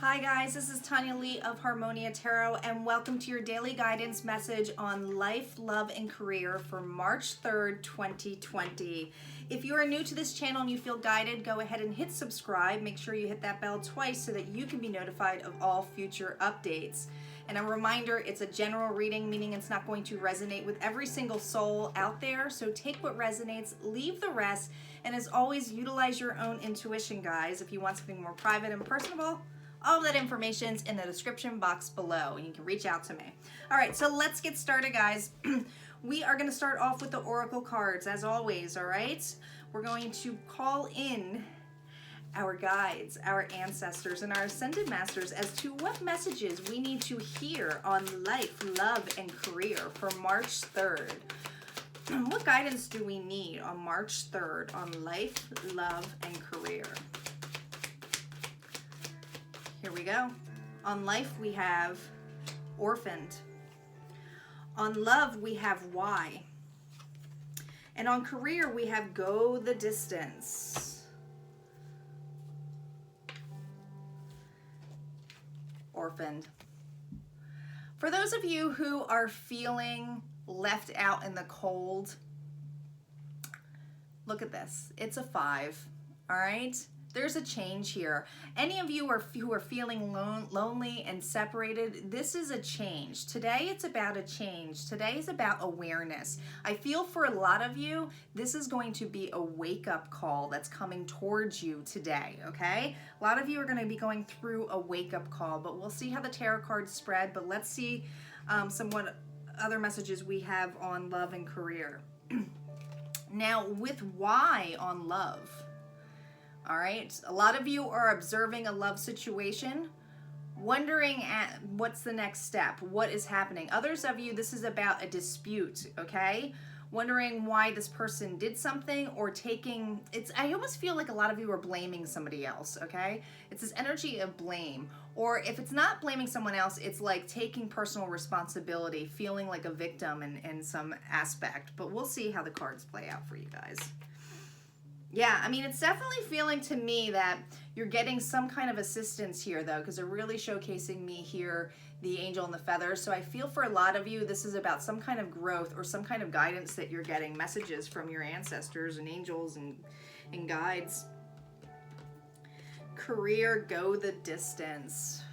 Hi guys, this is Tanya Lee of Harmonia Tarot and welcome to your daily guidance message on life, love, and career for March 3rd, 2020. If you are new to this channel and you feel guided, go ahead and hit subscribe. Make sure you hit that bell twice so that you can be notified of all future updates. And a reminder, it's a general reading, meaning it's not going to resonate with every single soul out there. So take what resonates, leave the rest, and as always, utilize your own intuition, guys. If you want something more private and personable, all of that information's in the description box below, and you can reach out to me. All right, so let's get started, guys. We are going to start off with the oracle cards, as always, all right? We're going to call in our guides, our ancestors, and our ascended masters as to what messages we need to hear on life, love, and career for March 3rd. What guidance do we need on March 3rd on life, love, and career? Here we go. On life, we have orphaned. On love, we have why. And on career, we have go the distance. Orphaned. For those of you who are feeling left out in the cold, look at this. It's a 5, all right? There's a change here. Any of you who are feeling lonely and separated, this is a change. Today, it's about a change. Today is about awareness. I feel for a lot of you, this is going to be a wake-up call that's coming towards you today, okay? A lot of you are going to be going through a wake-up call, but we'll see how the tarot cards spread, but let's see what other messages we have on love and career. Now, with why on love? All right, a lot of you are observing a love situation, wondering at what's the next step, what is happening. Others of you, this is about a dispute, okay? Wondering why this person did something or I almost feel like a lot of you are blaming somebody else, okay? It's this energy of blame. Or if it's not blaming someone else, it's like taking personal responsibility, feeling like a victim in some aspect. But we'll see how the cards play out for you guys. Yeah, I mean, it's definitely feeling to me that you're getting some kind of assistance here, though, because they're really showcasing me here, the angel and the feathers. So I feel for a lot of you, this is about some kind of growth or some kind of guidance that you're getting, messages from your ancestors and angels and guides. Career, go the distance.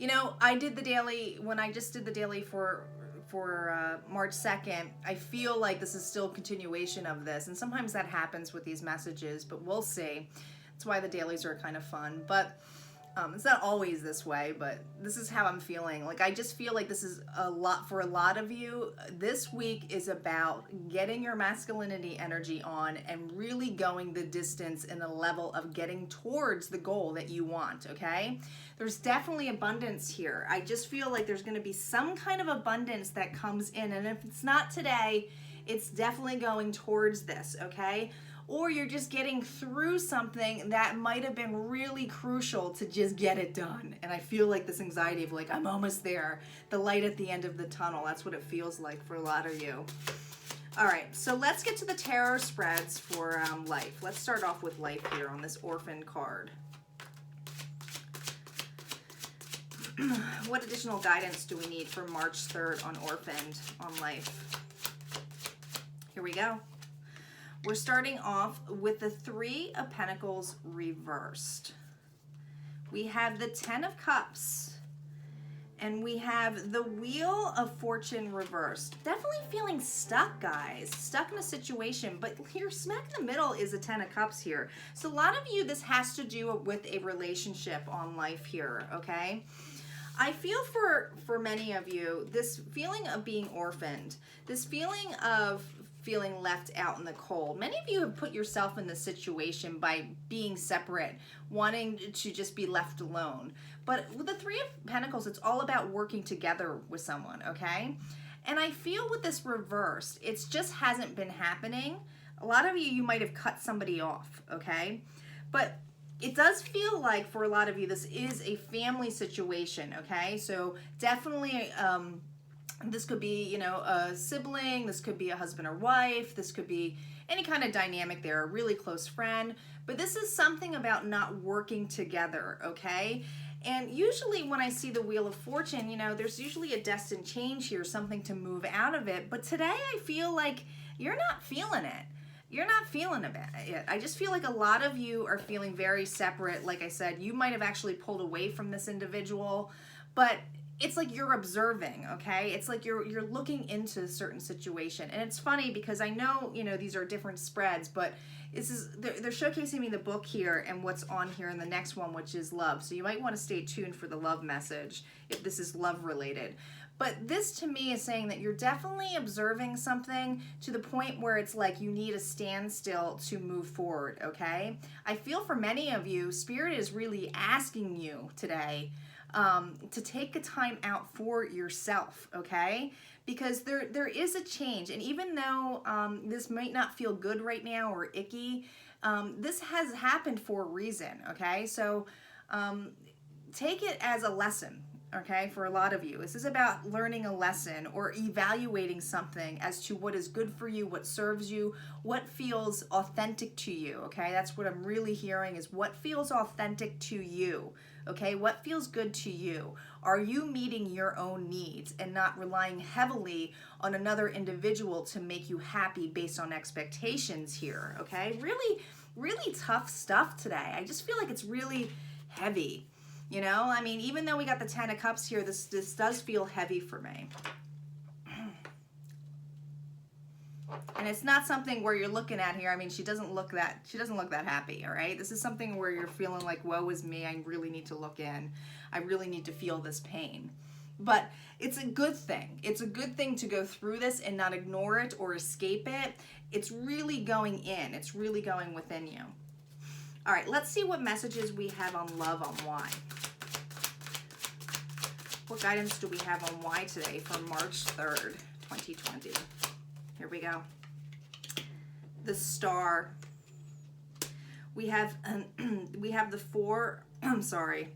You know, I did the daily, when I just did the daily for March 2nd, I feel like this is still a continuation of this, and sometimes that happens with these messages, but we'll see. That's why the dailies are kind of fun, but it's not always this way, but this is how I'm feeling. Like, I just feel like this is a lot for a lot of you. This week is about getting your masculinity energy on and really going the distance in a level of getting towards the goal that you want, okay? There's definitely abundance here. I just feel like there's going to be some kind of abundance that comes in, and if it's not today, it's definitely going towards this, okay? Or you're just getting through something that might have been really crucial to just get it done. And I feel like this anxiety of like, I'm almost there. The light at the end of the tunnel. That's what it feels like for a lot of you. All right, so let's get to the tarot spreads for life. Let's start off with life here on this orphan card. What additional guidance do we need for March 3rd on orphaned, on life? Here we go. We're starting off with the 3 of Pentacles reversed. We have the 10 of Cups. And we have the Wheel of Fortune reversed. Definitely feeling stuck, guys. Stuck in a situation. But here, smack in the middle is a 10 of Cups here. So a lot of you, this has to do with a relationship on life here, okay? I feel for many of you, this feeling of being orphaned, this feeling of feeling left out in the cold. Many of you have put yourself in this situation by being separate, wanting to just be left alone. But with the 3 of Pentacles, it's all about working together with someone, okay? And I feel with this reversed, it just hasn't been happening. A lot of you might have cut somebody off, okay? But it does feel like for a lot of you, this is a family situation, okay? So definitely, this could be, you know, a sibling, this could be a husband or wife, this could be any kind of dynamic there, a really close friend. But this is something about not working together, okay? And usually when I see the Wheel of Fortune, you know, there's usually a destined change here, something to move out of it. But today I feel like you're not feeling it. You're not feeling it. I just feel like a lot of you are feeling very separate. Like I said, you might have actually pulled away from this individual, but it's like you're observing, okay? It's like you're looking into a certain situation. And it's funny because I know, you know, these are different spreads, but they're showcasing me the book here and what's on here in the next one, which is love. So you might want to stay tuned for the love message if this is love related. But this to me is saying that you're definitely observing something to the point where it's like you need a standstill to move forward, okay? I feel for many of you, Spirit is really asking you today to take a time out for yourself, okay? Because there is a change. And even though this might not feel good right now or icky, this has happened for a reason, okay? So take it as a lesson. Okay, for a lot of you, this is about learning a lesson or evaluating something as to what is good for you, what serves you, what feels authentic to you. Okay, that's what I'm really hearing is what feels authentic to you. Okay, what feels good to you? Are you meeting your own needs and not relying heavily on another individual to make you happy based on expectations here? Okay, really, really tough stuff today. I just feel like it's really heavy. You know, I mean, even though we got the 10 of Cups here, this does feel heavy for me. And it's not something where you're looking at here. I mean, she doesn't look that happy, all right? This is something where you're feeling like, woe is me. I really need to look in. I really need to feel this pain. But it's a good thing. It's a good thing to go through this and not ignore it or escape it. It's really going in. It's really going within you. All right, let's see what messages we have on love on why. What guidance do we have on why today for March 3rd, 2020? Here we go. The Star. We have the Four. I'm sorry.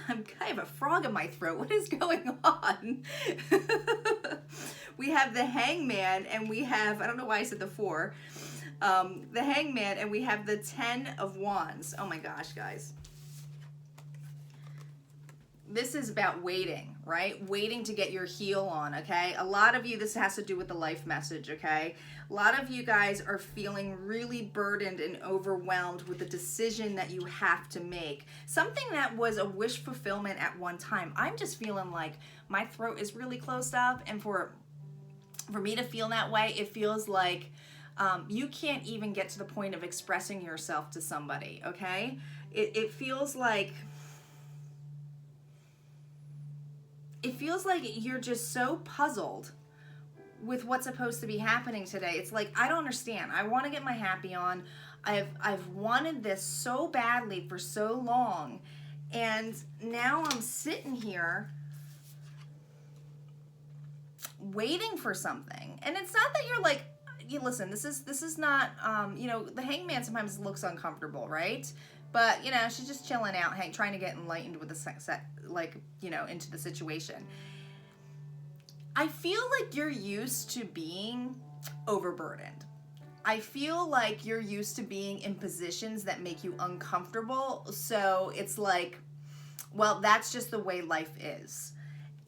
I have a frog in my throat. What is going on? We have the Hangman, and we have, I don't know why I said the Four. The Hangman, and we have the 10 of Wands. Oh my gosh, guys. This is about waiting, right? Waiting to get your heel on, okay? A lot of you, this has to do with the life message, okay? A lot of you guys are feeling really burdened and overwhelmed with the decision that you have to make. Something that was a wish fulfillment at one time. I'm just feeling like my throat is really closed up, and for me to feel that way, it feels like you can't even get to the point of expressing yourself to somebody, okay? It feels like you're just so puzzled with what's supposed to be happening today. It's like, I don't understand. I want to get my happy on. I've wanted this so badly for so long, and now I'm sitting here waiting for something. And it's not that you're like, listen, this is not, you know, the Hangman sometimes looks uncomfortable, right? But, you know, she's just chilling out, trying to get enlightened with the like, you know, into the situation. I feel like you're used to being overburdened. I feel like you're used to being in positions that make you uncomfortable. So it's like, well, that's just the way life is.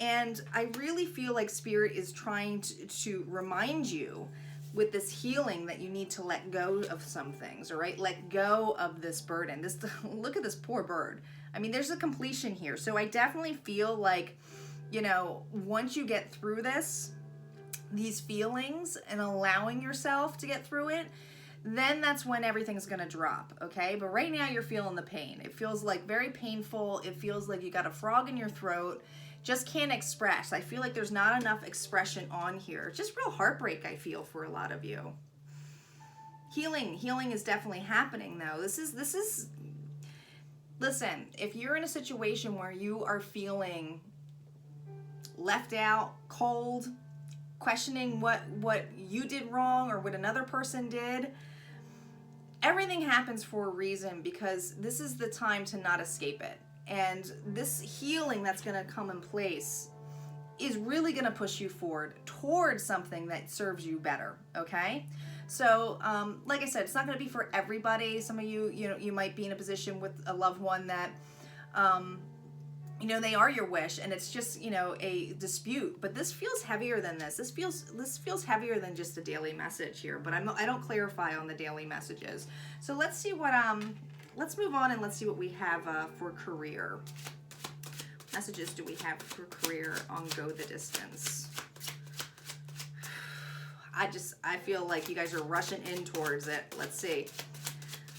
And I really feel like Spirit is trying to remind you with this healing that you need to let go of some things, all right? Let go of this burden. Look at this poor bird. I mean, there's a completion here. So I definitely feel like, you know, once you get through these feelings and allowing yourself to get through it, then that's when everything's gonna drop, okay? But right now you're feeling the pain. It feels like very painful. It feels like you got a frog in your throat. Just can't express. I feel like there's not enough expression on here. Just real heartbreak, I feel, for a lot of you. Healing is definitely happening, though. This is, listen, if you're in a situation where you are feeling left out, cold, questioning what you did wrong or what another person did, everything happens for a reason, because this is the time to not escape it. And this healing that's going to come in place is really going to push you forward towards something that serves you better, okay? So, like I said, it's not going to be for everybody. Some of you, you know, you might be in a position with a loved one that You know, they are your wish, and it's just, you know, a dispute. But this feels heavier than this. This feels heavier than just a daily message here. But I don't clarify on the daily messages. So let's see what let's move on and let's see what we have for career. Messages do we have for career on Go the Distance? I feel like you guys are rushing in towards it. Let's see.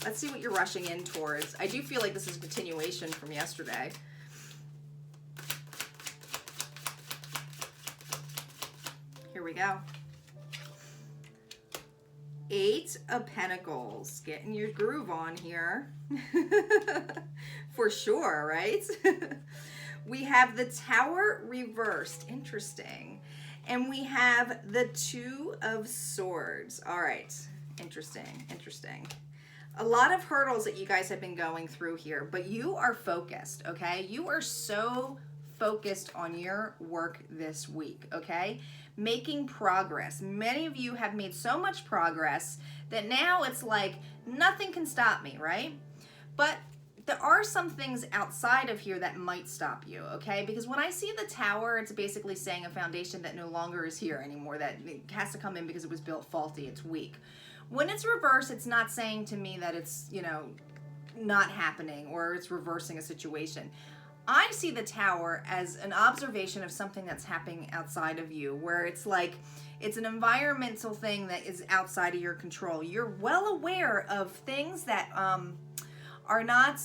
Let's see what you're rushing in towards. I do feel like this is a continuation from yesterday. Here we go. 8 of Pentacles. Getting your groove on here. For sure, right? We have the Tower reversed. Interesting. And we have the 2 of Swords. All right. Interesting. Interesting. A lot of hurdles that you guys have been going through here, but you are focused, okay? You are so focused on your work this week, okay? Making progress. Many of you have made so much progress that now it's like nothing can stop me, right? But there are some things outside of here that might stop you, okay? Because when I see the Tower, it's basically saying a foundation that no longer is here anymore, that it has to come in because it was built faulty, it's weak. When it's reversed, it's not saying to me that it's, you know, not happening or it's reversing a situation. I see the Tower as an observation of something that's happening outside of you, where it's like, it's an environmental thing that is outside of your control. You're well aware of things that are not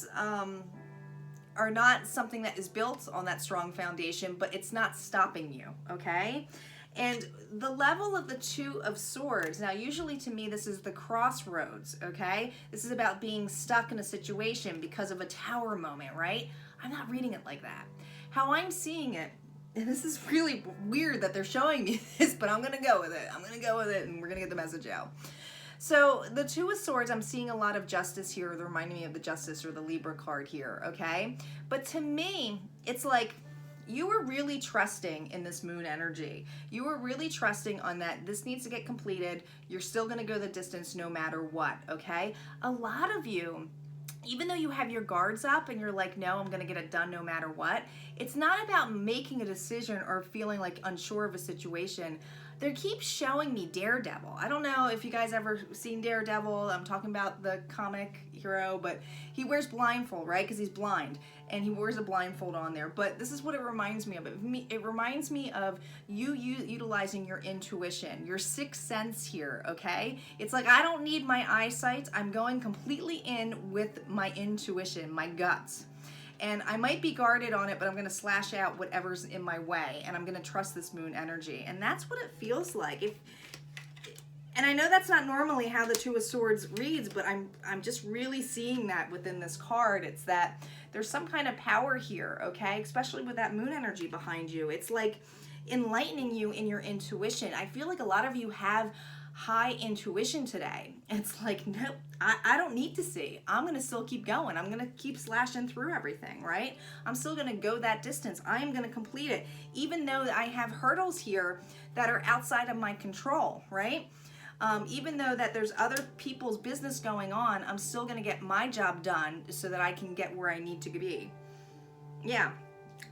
something that is built on that strong foundation, but it's not stopping you, okay? And the level of the 2 of Swords, now usually to me this is the crossroads, okay? This is about being stuck in a situation because of a Tower moment, right? I'm not reading it like that. How I'm seeing it, and this is really weird that they're showing me this, but I'm gonna go with it. I'm gonna go with it and we're gonna get the message out. So the 2 of Swords, I'm seeing a lot of justice here, reminding me of the Justice or the Libra card here, okay? But to me, it's like, you were really trusting in this moon energy. You were really trusting on that this needs to get completed. You're still going to go the distance no matter what, okay? A lot of you, even though you have your guards up and you're like, no, I'm going to get it done no matter what, it's not about making a decision or feeling like unsure of a situation. They keep showing me Daredevil. I don't know if you guys ever seen Daredevil. I'm talking about the comic hero, but he wears blindfold, right? Because he's blind, and he wears a blindfold on there. But this is what it reminds me of. It reminds me of you utilizing your intuition, your sixth sense here, okay? It's like, I don't need my eyesight. I'm going completely in with my intuition, my guts. And I might be guarded on it, but I'm going to slash out whatever's in my way, and I'm going to trust this moon energy. And that's what it feels like. And I know that's not normally how the 2 of Swords reads, but I'm just really seeing that within this card. It's that there's some kind of power here, okay? Especially with that moon energy behind you. It's like enlightening you in your intuition. I feel like a lot of you have high intuition today. It's like, nope, I don't need to see. I'm going to still keep going. I'm going to keep slashing through everything, right? I'm still going to go that distance. I am going to complete it, even though I have hurdles here that are outside of my control, right? Even though that there's other people's business going on, I'm still going to get my job done so that I can get where I need to be. Yeah,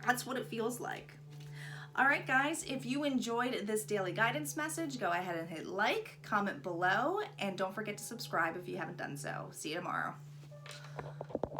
that's what it feels like. All right, guys, if you enjoyed this daily guidance message, go ahead and hit like, comment below, and don't forget to subscribe if you haven't done so. See you tomorrow.